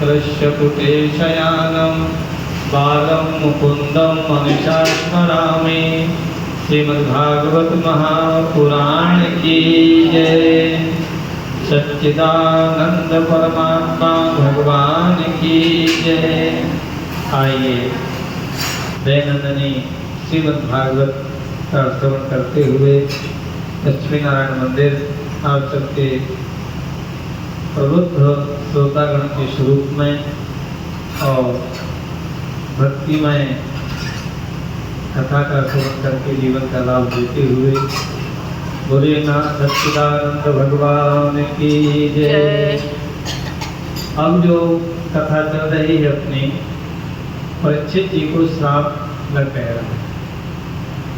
वक्रस्य कुटेशयानं बालं मुकुन्दं मनसा स्मरामि। श्रीमद्भागवत महापुराण की जय। सच्चिदानंद परमात्मा भगवान की जय। आइए दैनंदिनी श्रीमद्भागवत का श्रवण करते हुए लक्ष्मी नारायण मंदिर आप सबके प्रबुद्ध श्रोतागण के स्वरूप में और भक्तिमय कथा का श्रवण करके जीवन का लाभ देते हुए बोले नाथ सच्चिदानंद भगवान की जय। अब जो कथा चल रही है अपनी परीक्षित जी को श्राप लग गया है।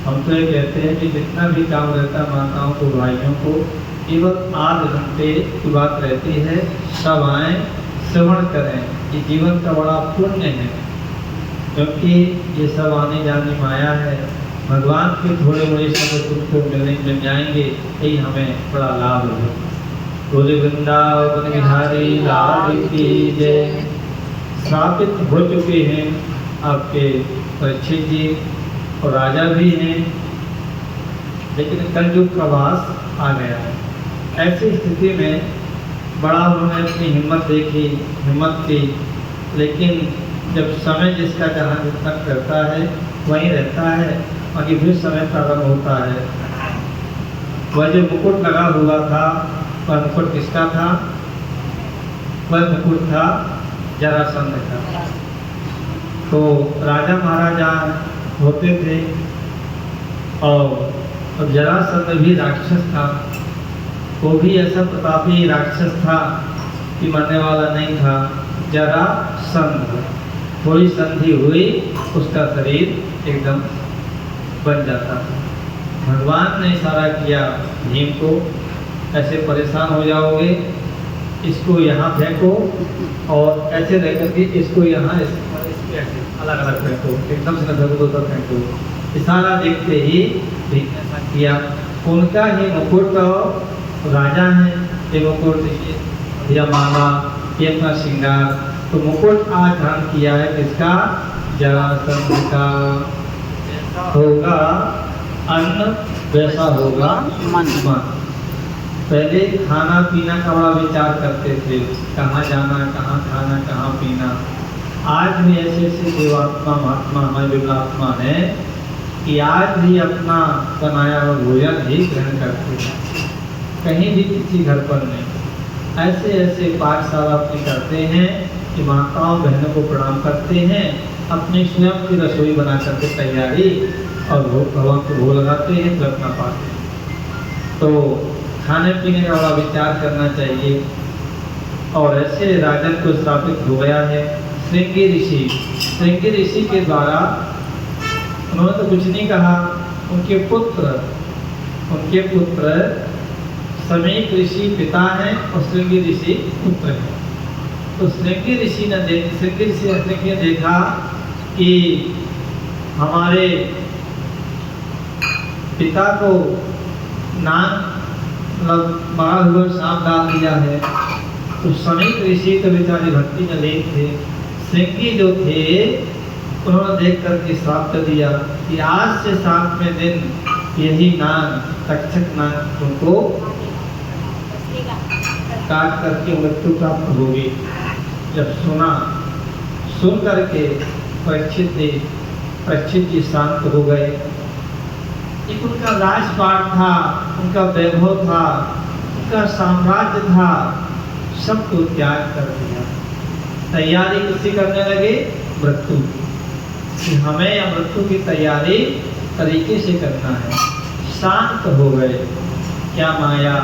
हम तो ये कहते हैं कि जितना भी काम रहता है माताओं को भाइयों को केवल आध घंटे की बात रहती है, सब आए श्रवण करें। ये जीवन का बड़ा पुण्य है क्योंकि ये सब आने जाने माया है। भगवान के थोड़े बड़े शब्द तुमको मिल जाएंगे, यही हमें बड़ा लाभ है। बोले वृंदावन बिहारी लाल की जय। स्थापित हो चुके हैं आपके परीक्षित जी और राजा भी हैं, लेकिन कलयुग का वास आ गया है। ऐसी स्थिति में बड़ा उन्होंने अपनी हिम्मत देखी, हिम्मत की, लेकिन जब समय जिसका जहाँ जितना करता है वहीं रहता है, बाकी फिर समय प्रारंभ होता है। वह जो मुकुट लगा हुआ था वह मुकुट किसका था? वह मुकुट था जरासंध का। तो राजा महाराजा होते थे और जरासंध भी राक्षस था। वो भी ऐसा प्रतापी राक्षस था कि मरने वाला नहीं था। जरासंध थोड़ी संधि हुई उसका शरीर एकदम बन जाता था। भगवान ने इशारा किया भीम को, ऐसे परेशान हो जाओगे, इसको यहाँ फेंको और ऐसे रह करके इसको यहाँ इसके अलग अलग फेंको, एकदम से न फेंको तो फेंको। इशारा देखते ही भीम ने ऐसा किया। उनका ही मुकुट राजा है, ये मुकुट या माला ये अपना श्रृंगार, तो मुकुट आज धारण किया है किसका? जरासंध का। होगा अन्न वैसा होगा मन। पहले खाना पीना का बड़ा विचार करते थे, कहाँ जाना, कहाँ खाना, कहाँ पीना। आज भी ऐसे ऐसे देवात्मा महात्मा हमारे विमलात्मा है कि आज भी अपना बनाया हुआ भोजन ही ग्रहण करते हैं, कहीं भी किसी घर पर नहीं। ऐसे ऐसे पाठशाला अपनी करते हैं कि माताओं बहनों को प्रणाम करते हैं, अपनी स्वयं की रसोई बना करके तैयारी और भगवान को भोग लगाते हैं तो अपना पाते हैं। तो खाने पीने का बड़ा विचार करना चाहिए। और ऐसे राजन को स्थापित हो गया है श्रृंगी ऋषि। श्रृंगी ऋषि के द्वारा उन्होंने तो कुछ नहीं कहा, उनके पुत्र समीक ऋषि पिता हैं और श्रृंगी ऋषि पुत्र हैं। तो श्रृंगी ऋषि ने देखा कि हमारे पिता को नाक मारा हुआ सांप डाल दिया है। तो समीक ऋषि तो बेचारे भक्ति में लीन थे। श्रृंगी जो थे उन्होंने देख करके श्राप कर दिया कि आज से 7वें दिन यही नाग तक्षक नाग तुमको काट करके मृत्यु प्राप्त होगी। जब सुन करके परीक्षित जी शांत हो गए। एक उनका राजपाट था, उनका वैभव था, उनका साम्राज्य था, सबको त्याग कर दिया। तैयारी किसी करने लगे? मृत्यु कि हमें या मृत्यु की तैयारी तरीके से करना है। शांत हो गए। क्या माया,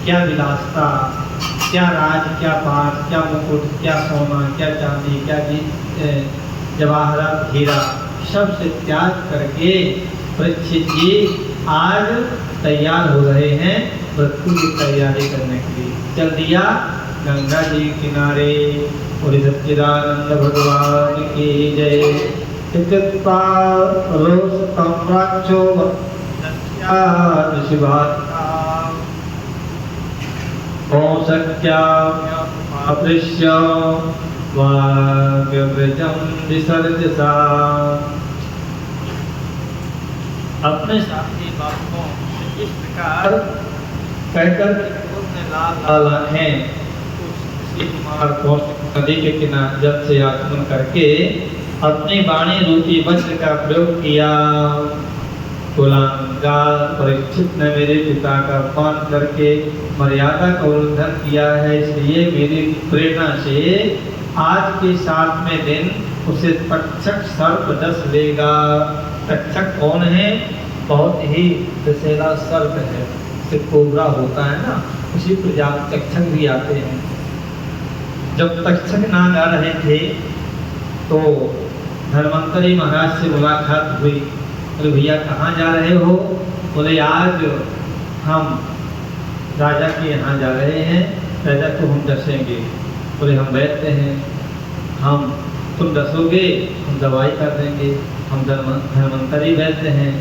क्या विलासता, क्या राज, क्या पाठ, क्या मुकुट, क्या सोना, क्या चांदी, क्या जवाहरात, हीरा, सब से त्याग करके परीक्षित जी आज तैयार हो रहे हैं मृत्यु की तैयारी करने के लिए। चल दिया गंगा जी किनारे। और सच्चिदानंद भगवान की जय। ओम सत्या अपृश्य वाग्व्रजं विसर्जसा। अपने साथी बालकों इस प्रकार कहकर लाल हैं नदी के किनारे जल से आचमन करके अपनी वाणी रूपी वज्र का प्रयोग किया। कुलांगार परीक्षित ने मेरे पिता का अपमान करके मर्यादा का उल्लंघन किया है, इसलिए मेरी प्रेरणा से आज के 7वें दिन उसे तक्षक सर्प डस लेगा। तक्षक कौन है? बहुत ही विषैला सर्प है, जैसे कोबरा होता है ना, उसी प्रजाति तक्षक भी आते हैं। जब तक्षक नाग आ रहे थे तो धर्मंतरी महाराज से मुलाकात हुई। बोले भैया कहाँ जा रहे हो? बोले आज हम राजा के यहाँ जा रहे हैं, राजा को हम डसेंगे। बोले हम बैठते हैं, हम तुम डसोगे हम दवाई कर देंगे, हम धर्मंतरी बैठते हैं।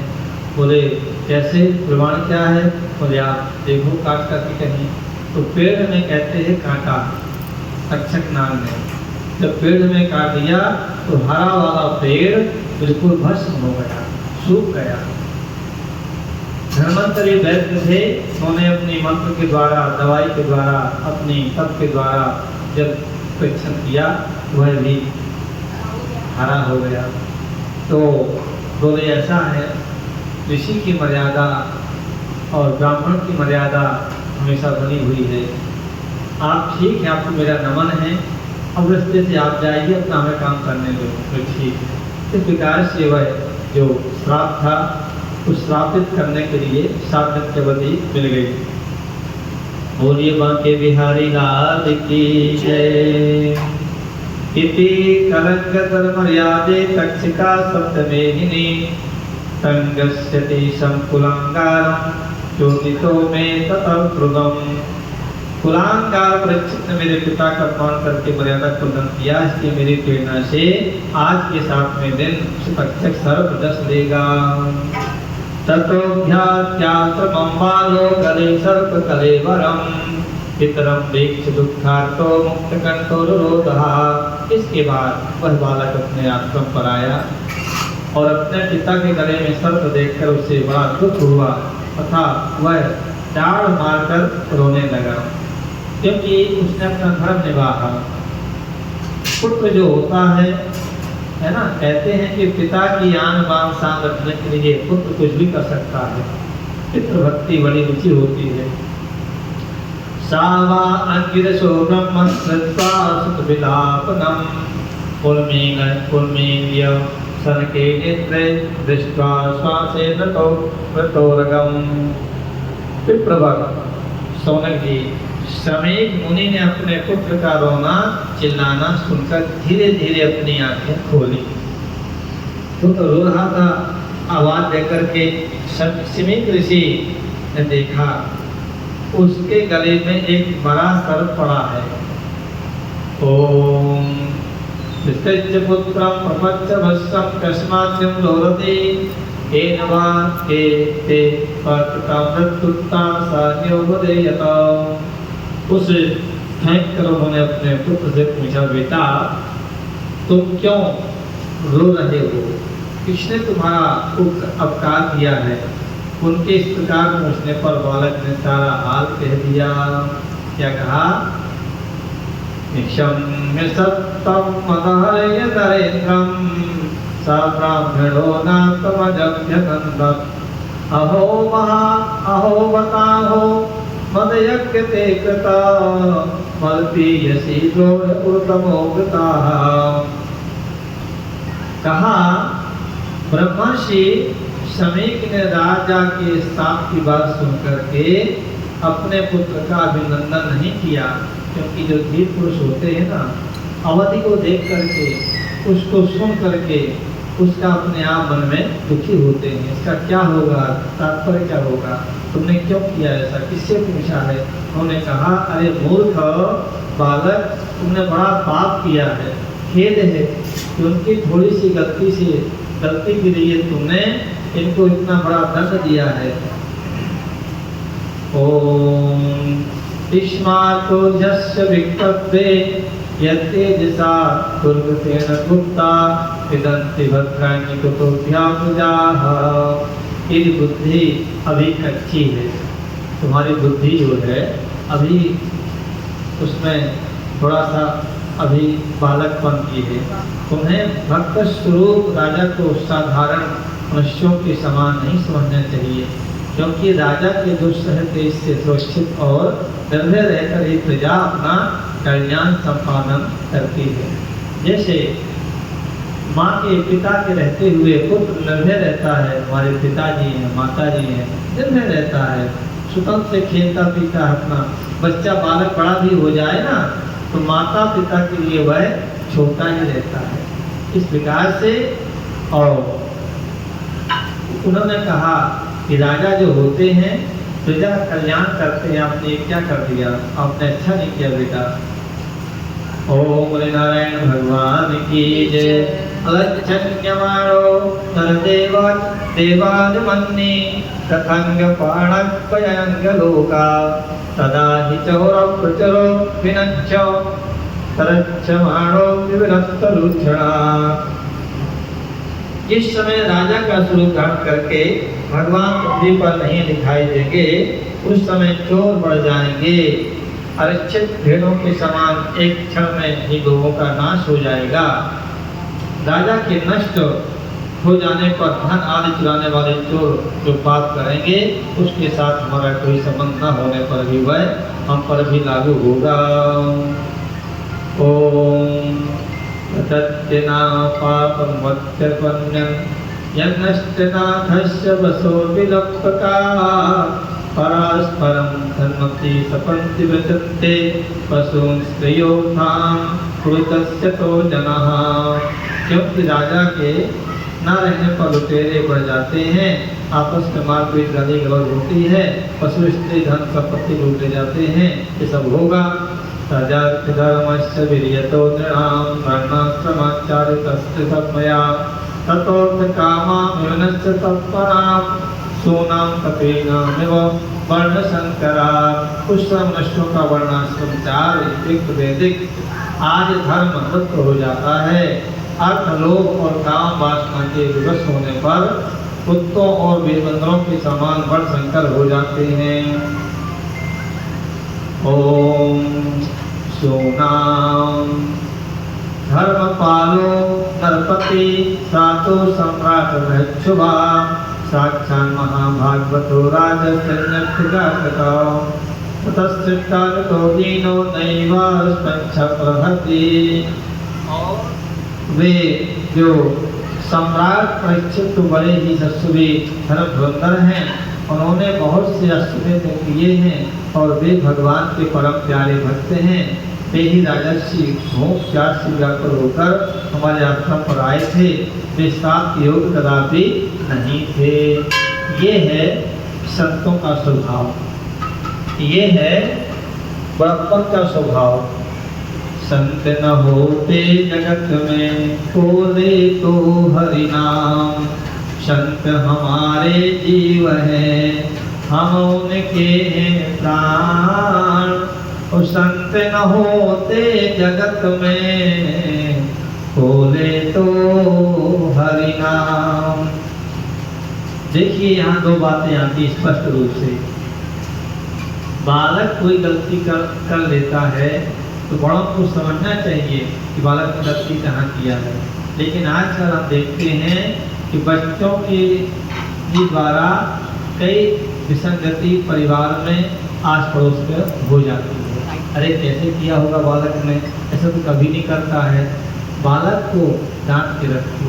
बोले कैसे, प्रमाण क्या है? बोले आप देखो काट करके कहीं। तो पेड़ में कहते हैं काटा तक्षक नाग ने। जब पेड़ में काट दिया तो हरा वाला पेड़ बिल्कुल भस्म हो गया, सूख गया। धर्मंतरी वैद्य थे, उन्होंने अपनी मंत्र के द्वारा, दवाई के द्वारा, अपनी तप के द्वारा जब परीक्षण किया वह भी हरा हो गया। तो बोले ऐसा है, ऋषि की मर्यादा और ब्राह्मण की मर्यादा हमेशा बनी हुई है। आप ठीक है, आपको मेरा नमन है, अब रास्ते से आप जाइए, अपना हमें काम करने दो। तो ठीक है। इस प्रकार से वह जो श्राप था उस श्रापित करने के लिए 7 दिन की अवधि मिल गई। बोलिए बांके बिहारी लाल की जय। इति कलंक मर्यादे तक्षिका सप्तमेहिनी तंगस्यति संकुलांगारं चोदितो में ततः कुलांगार परीक्षित ने मेरे पिता का अपमान करके मर्यादा को उल्लंघन किया, इसलिए मेरी प्रेरणा से आज के 7वें दिन तक्षक सर्प डस लेगा। ततोऽभ्यात्याश्रमं बालो कले सर्प कलेवरं पितरं वीक्ष्य दुःखार्तो मुक्तकण्ठो रुरोधः। इसके बाद वह बालक अपने आश्रम पर आया और अपने पिता के गले में सर्प देखकर उसे बड़ा दुख हुआ तथा वह डाढ़ मारकर रोने लगा, क्योंकि उसने अपना धर्म निभाया। पुत्र जो होता है ना, कहते हैं कि पिता की आन बान शान रखने के लिए पुत्र कुछ भी कर सकता है। पितृभक्ति बड़ी रुचि होती है। सावा अंगिरसो ब्रह्म श्रुत्वा सुत विलापनम कुर्मीय सनके नेत्रे दृष्ट्वा श्वासे व्रतोरगम। विप्रवर सौनक जी, श्रमेक मुनि ने अपने पुत्र का रोना चिल्लाना सुनकर धीरे धीरे अपनी आंखें खोली। पुत्र रो रहा था, आवाज देकर के समीक ऋषि ने देखा उसके गले में एक बड़ा सर्प पड़ा है। ओम विस्तृज्य पुत्रं प्रपच्च वत्सं कस्माद्यं लोरते एनवा के ते पत्ता मृत्युत्ता सान्योपदेयत। उस फेंक कर उन्होंने अपने पुत्र से पूछा, बेटा तुम क्यों रो रहे हो? किसने तुम्हारा अपकार किया है? उनके इस प्रकार पूछने पर बालक ने सारा हाल कह दिया। क्या कहा? निक्षम्य सत्तम मदहरय नरेन्द्रम सा ब्राह्मणो नातमजभ्यनन्दत् अहो बताहो मदयज्ञ ते कृता मल्पीयसी ऊर्ध्वमोगताः। कहा, ब्रह्मर्षि शमीक ने राजा के साप की बात सुनकर के अपने पुत्र का अभिनंदन नहीं किया, क्योंकि जो धीर पुरुष होते हैं ना, अवधि को देख करके उसको सुन करके उसका अपने आप मन में दुखी होते हैं। इसका क्या होगा, तात्पर्य क्या होगा, तुमने क्यों किया ऐसा, किससे पूछा है? उन्होंने कहा, अरे मूर्ख बालक, तुमने बड़ा पाप किया है, खेद है कि उनकी थोड़ी सी गलती के लिए तुमने इनको इतना बड़ा दंड दिया है। ओम इस्मातो जस्य विक्तव्ये यत्तेजसा दुर्गतेन गुप्ता विदन्ति भद्राणि कुतोऽभ्यामुजाः। तेरी बुद्धि अभी कच्ची है, तुम्हारी बुद्धि जो है अभी उसमें थोड़ा सा अभी बालकपन की है। तुम्हें भक्त स्वरूप राजा को साधारण मनुष्यों के समान नहीं समझना चाहिए, क्योंकि राजा के दुष्सह तेज से सुरक्षित और निर्भय रहकर ही प्रजा अपना कल्याण संपादन करती है। जैसे माँ के पिता के रहते हुए पुत्र निर्भय रहता है, हमारे पिताजी हैं, माताजी हैं, निर्भय रहता है, स्वतंत्र से खेलता पीता है अपना। बच्चा बालक बड़ा भी हो जाए ना तो माता पिता के लिए वह छोटा ही रहता है। इस प्रकार से और उन्होंने कहा कि राजा जो होते हैं प्रजा कल्याण करते हैं। आपने क्या कर दिया, आपने अच्छा नहीं किया बेटा। ओम नारायण भगवान की जय। अलक्षण्यमाणो नरदेवा देवादिमन्ये तथंग पाणक्पयंगलोका तदा हि चौरव प्रचरो विनच्च तरच्छमाणो विविनस्तलुक्षणा। जिस समय राजा का स्वरूप धारण करके भगवान पृथ्वी पर नहीं दिखाई देंगे उस समय चोर बढ़ जाएंगे। अरक्षित भेड़ों के समान एक क्षण में ही लोगों का नाश हो जाएगा। राजा के नष्ट हो जाने पर धन आदि चुराने वाले चोर जो पाप करेंगे उसके साथ हमारा कोई संबंध न होने पर भी वह हम पर भी लागू होगा। ओम तत्तेना पापं वत्सपन्यं यन्नष्टनाथस्य वसो विलप्पका परस्परं धर्मति सपन्ति वचन्ते पशून् स्त्रियोत्थां कृतस्य तो जनः। क्योंकि राजा के न रहने पर लुटेरे बढ़ जाते हैं, आपस में मारपीट गाली गलौज होती है, पशु स्त्री धन संपत्ति लूटे जाते हैं, ये सब होगा। धर्मस्य वीर्यतो नृणां वर्णाश्रमाचारितस्य तन्मया ततोऽर्थ कामामिवनस्य तत्परां सोनां कपीनामिव वर्णशंकरा। कुछ मनुष्यों का वर्णाश्रम चार वैदिक आज धर्म मुक्त हो जाता है। अर्थ लोभ और काम वासना के विवश होने पर कुत्तों और वीरबंदरों के समान वर्ण संकर हो जाते हैं। ओम सोनाम धर्मपालो नरपति सातो सम्राट महेच्छुभा साक्षान् महाभागवतो राजसन्यर्थगातका ततस्थितारतो दीनो नैवास्मच्छ प्रहति। वे जो सम्राट परीक्षित तो बड़े ही यशस्वी धर्मधुरंधर हैं, उन्होंने बहुत से अश्वमेध किए हैं और वे भगवान के परम प्यारे भक्त हैं। वे ही राजर्षि भोग चार श्रीगाकर होकर हमारे आश्रम पर आए थे। वे सात योग कदापि नहीं थे। ये है संतों का स्वभाव, ये है बड़प्पन का स्वभाव। संत न होते जगत में बोले तो हरि नाम। संत हमारे जीव है हम उनके हैं प्राण। और संत न होते जगत में बोले तो हरि नाम। देखिए यहाँ दो बातें आती स्पष्ट रूप से। बालक कोई गलती कर लेता है तो बड़ों को समझना चाहिए कि बालक ने गलती कहाँ किया है। लेकिन आजकल हम देखते हैं कि बच्चों के द्वारा कई विसंगति परिवार में आस पड़ोस में हो जाती है। अरे कैसे किया होगा बालक ने, ऐसा तो कभी नहीं करता है। बालक को डांट के रखो।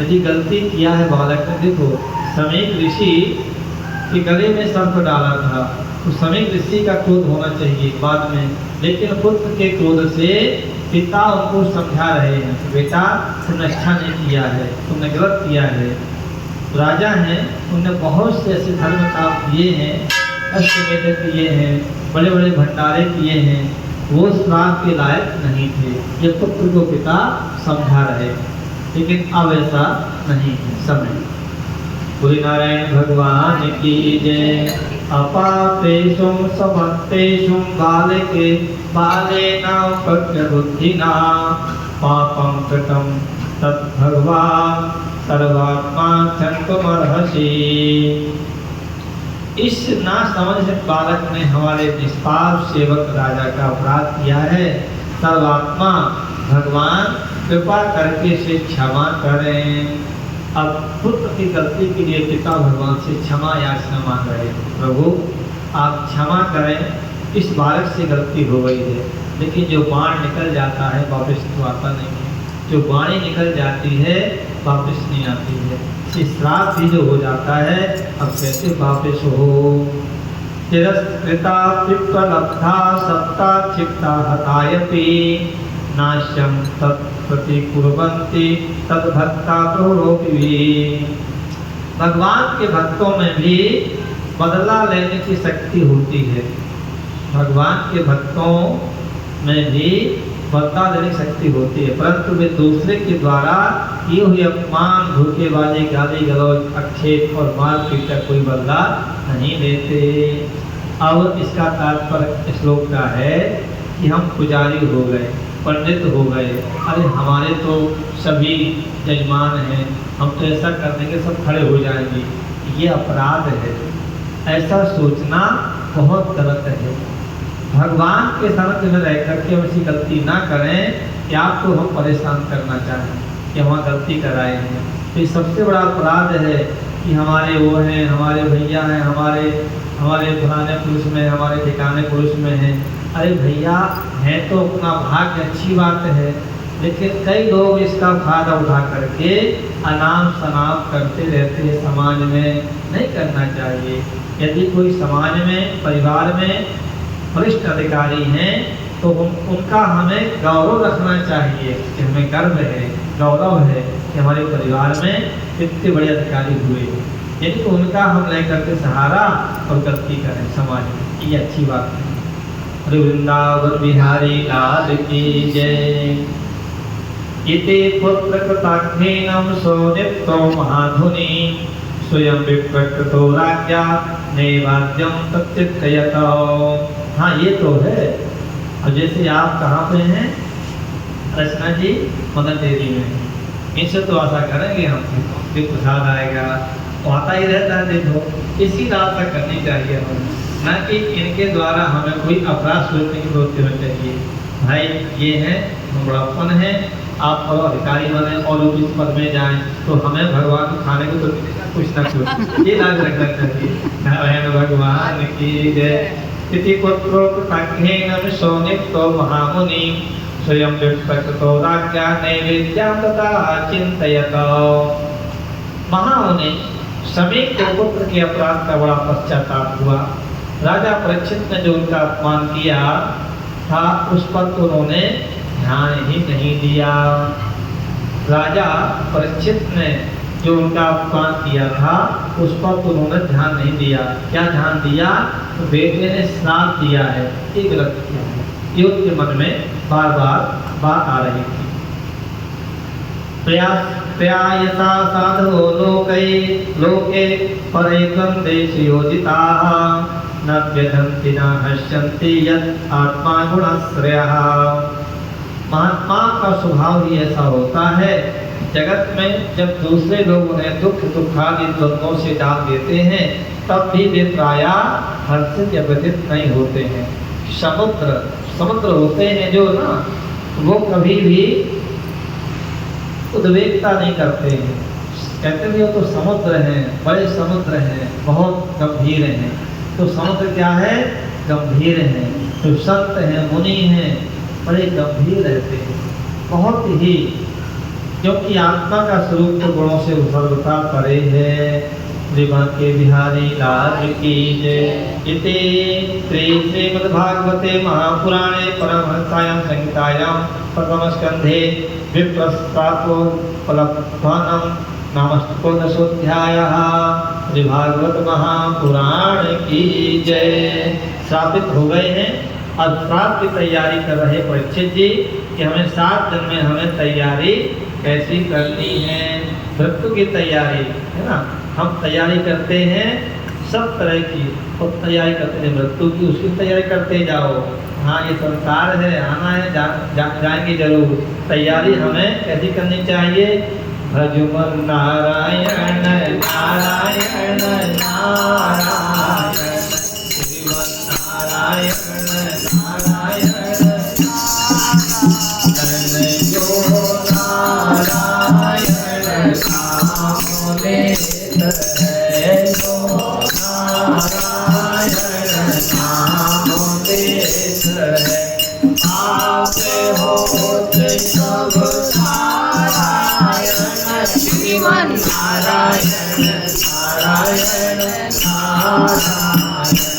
यदि गलती किया है बालक ने, देखो समीक ऋषि के गले में सर्प डाला था तो समीक ऋषि का क्रोध होना चाहिए बाद में, लेकिन पुत्र के क्रोध से पिता उनको समझा रहे हैं, बेटा तुमने अच्छा नहीं किया है, तुमने गलत किया है। राजा हैं, उन्होंने बहुत से ऐसे धर्म काम किए हैं, अश्वमेध किए हैं, बड़े बड़े भंडारे किए हैं, वो श्राप के लायक नहीं थे। ये पुत्र को पिता समझा रहे, लेकिन अब ऐसा नहीं है समय। बोले नारायण भगवान की जय। अपातेषु समत्तेषु बालके बालेन प्रज्ञबुद्धिना पापं कृतं तद्भगवान् सर्वात्मा क्षन्तुमर्हसि। इस ना समझ से बालक ने हमारे निष्पाप सेवक राजा का अपराध किया है। सर्वात्मा भगवान कृपा करके से क्षमा करें। अब पुत्र की गलती के लिए पिता भगवान से क्षमा याचना मांग रहे हैं। प्रभु आप क्षमा करें, इस बालक से गलती हो गई है, लेकिन जो बाण निकल जाता है वापस तो आता नहीं है। जो बाणी निकल जाती है वापस नहीं आती है। श्राप भी जो हो जाता है अब कैसे वापस हो। तिरस्कृता विप्रलब्धा सत्ता क्षिप्ता हतायपि नाश्यं तत्प्रति कुर्वन्ति तद्भक्ता प्रोरोपि। भगवान के भक्तों में भी बदला लेने की शक्ति होती है। भगवान के भक्तों में भी बदला लेने की शक्ति होती है, परंतु वे दूसरे के द्वारा किए हुए अपमान, धोखेबाजी, गाली गलौज, आक्षेप और मारपीट का कोई बदला नहीं लेते। अब इसका तात्पर्य श्लोक का है कि हम पुजारी हो गए, पंडित हो गए, अरे हमारे तो सभी यजमान हैं, हम तो ऐसा कर देंगे सब खड़े हो जाएंगे, ये अपराध है। ऐसा सोचना बहुत गलत है। भगवान के सानिध्य में रह करके हम ऐसी गलती ना करें कि आपको हम परेशान करना चाहें कि हम गलती कराए हैं। तो ये सबसे बड़ा अपराध है कि हमारे वो हैं, हमारे भैया हैं, हमारे फलाने पुरुष में, हमारे ठिकाने पुरुष में हैं। अरे भैया हैं तो अपना भाग्य, अच्छी बात है, लेकिन कई लोग इसका फायदा उठा करके अनाम शनाम करते रहते हैं। समाज में नहीं करना चाहिए। यदि कोई समाज में, परिवार में वरिष्ठ अधिकारी हैं तो उनका हमें गौरव रखना चाहिए कि हमें गर्व है, गौरव है कि हमारे परिवार में इतने बड़े अधिकारी हुए। यदि तो उनका हम नहीं करते सहारा और गलती करें समाज में, ये अच्छी बात है। वृंदावन बिहारी लाल की जय। इति पुत्र कृताग्नेनं सोनितो महाधुनि स्वयं विप्रकृतो राज्ञा नैवाद्यं तच्चिन्तयत। हाँ ये तो है। और जैसे आप कहाँ पे हैं रचना जी, मदन डेयरी में, इनसे तो आशा करेंगे हम कि प्रसाद आएगा, तो आता ही रहता है। देखो इसी आशा करनी चाहिए हमें, ना कि इनके द्वारा हमें कोई अपराध सोचने की प्रवृत्ति होनी चाहिए। भाई ये है, हम बड़प्पन है, आप और अधिकारी बने और उस पद में जाएं तो हमें भगवान को खाने को तो कुछ ना कुछ ये लाज रखना चाहिए। नारायण भगवान की जय। इति पुत्रो कृताग्नेनं सोनितो महामुनि स्वयं विप्रकृतो राज्ञा नैवेद्यं तथा चिन्तयत। महामुनि समीप के पुत्र के अपराध का बड़ा पश्चाताप हुआ। राजा परीक्षित ने जो उनका अपमान किया था उस पर तो उन्होंने ध्यान ही नहीं दिया। राजा परीक्षित ने जो उनका अपमान किया था उस पर तो उन्होंने ध्यान नहीं दिया। क्या ध्यान दिया? तो बेटे ने श्राप दिया है, ये गलत किया है। ये उनके मन में बार बार बात आ रही थी। प्रयायसा साधो लोके परैकं देश योजिताः न व्यधन्ति न हश्यन्ति यत् आत्मा गुणश्रेयः। महात्मा का स्वभाव ही ऐसा होता है, जगत में जब दूसरे लोग उन्हें दुख दुखादि द्वंद्वों से डाल देते हैं तब भी वे प्रायः हर्षित या व्यथित नहीं होते हैं। समुद्र होते हैं जो ना, वो कभी भी उद्वेगता नहीं करते हैं। कहते भी हो तो समुद्र हैं, बड़े समुद्र हैं, बहुत गंभीर हैं। तो समुद्र क्या है? गंभीर हैं। तो संत हैं, मुनि हैं, बड़े गंभीर रहते हैं, बहुत ही, क्योंकि आत्मा का स्वरूप तो गुणों से सर्वथा परे है। श्रीमान के बिहारी लाल की जय। इति श्रीमद्भागवते महापुराणे परमहंसायां संहितायां प्रथम स्कंधे विप्रस्तापोपलब्धानं नामस्तकोदशोऽध्यायः। श्री भागवत महापुराण की जय। श्रापित हो गए हैं, अब श्राप की तैयारी कर रहे परीक्षित जी कि हमें 7 दिन में हमें तैयारी कैसी करनी है। मृत्यु की तैयारी है ना, हम तैयारी करते हैं सब तरह की और तैयारी करते हैं, मृत्यु की उसकी तैयारी करते जाओ। हाँ ये संसार है, आना है, जाएंगे जरूर। तैयारी हमें कैसी करनी चाहिए? भजमन नारायण नारायण नारायण, श्रीमन नारायण नारायण जो नारायण नाम लेत है, जो नारायण नाम लेत है, आपे होत सब नारायण, श्रीमन नारायण नारायण नारायण।